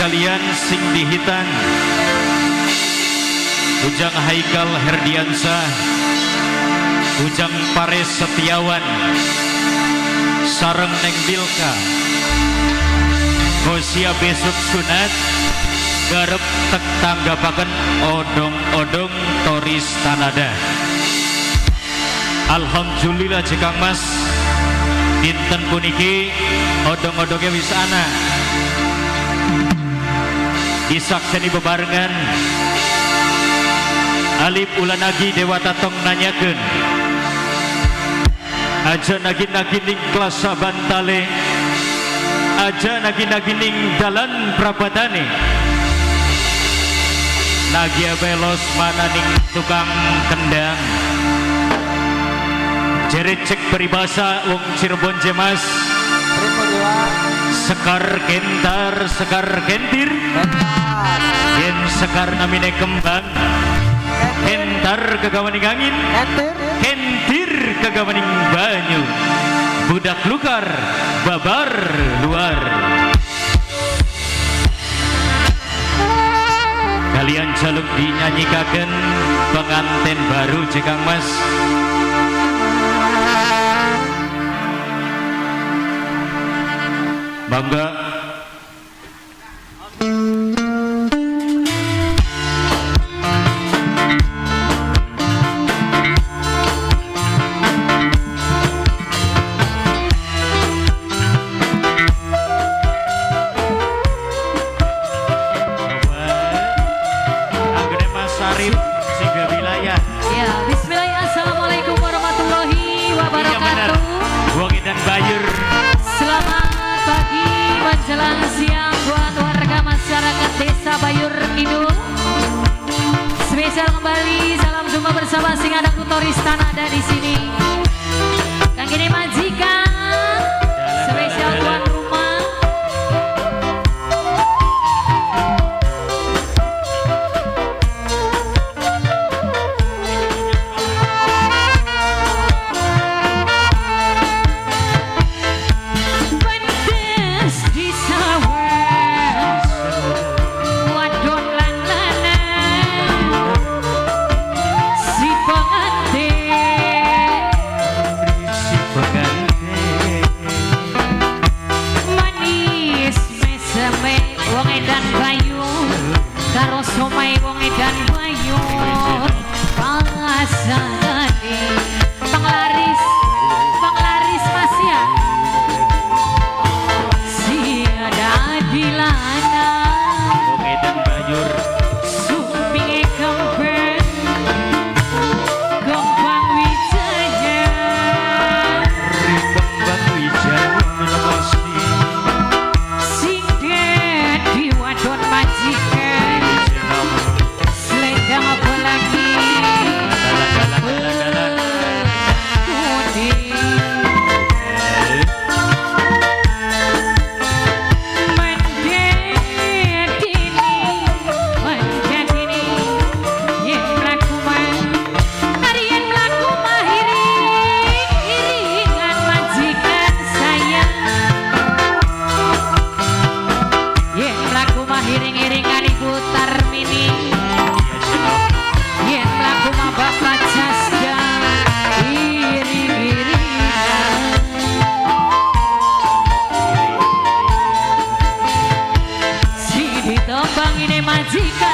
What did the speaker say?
sekalian sing dihitan Ujang Haikal Herdiansah, Ujang Pares Setiawan, sareng Neng Bilka, Gosia besok sunat, garep tek tanggapaken odong-odong Toris Tanada. Alhamdulillah Jekang Mas, dinten puniki odong-odongnya wis ana. Disakseni bebarengan Alip ulanagi Dewa Tatong nanyakeun aja nagi-nagi ning kelas Bantale, aja nagi-nagi ning dalan Prabadane, nagi belos mana ning tukang kendang. Jere cek peribahasa wong Cirebon Jemas, sekar kentar sekar kentir, yen sekar namine kembang, kentar kagawaning angin, kentir kagawaning banyu, budak lukar babar luar. Kalian jaluk dinyanyikan pengantin baru Jekang Mas. Bangga menjelang siang buat warga masyarakat desa Bayur Kidul. Spesial kembali salam jumpa bersama Singadang Toris Tanada di sini. Kang ini majikan spesial tuan rumah. Somai wong edan bayu pasanane panglaris Mas ya siada dilana wong edan bayur sumpinge kempen Gombang Wijaya Gombang Wijaya pasti sing di wadon majikan iring-iringan ibu Tarmini yen lagu mah bapak jasda iring-iringan si ditembang ini majikan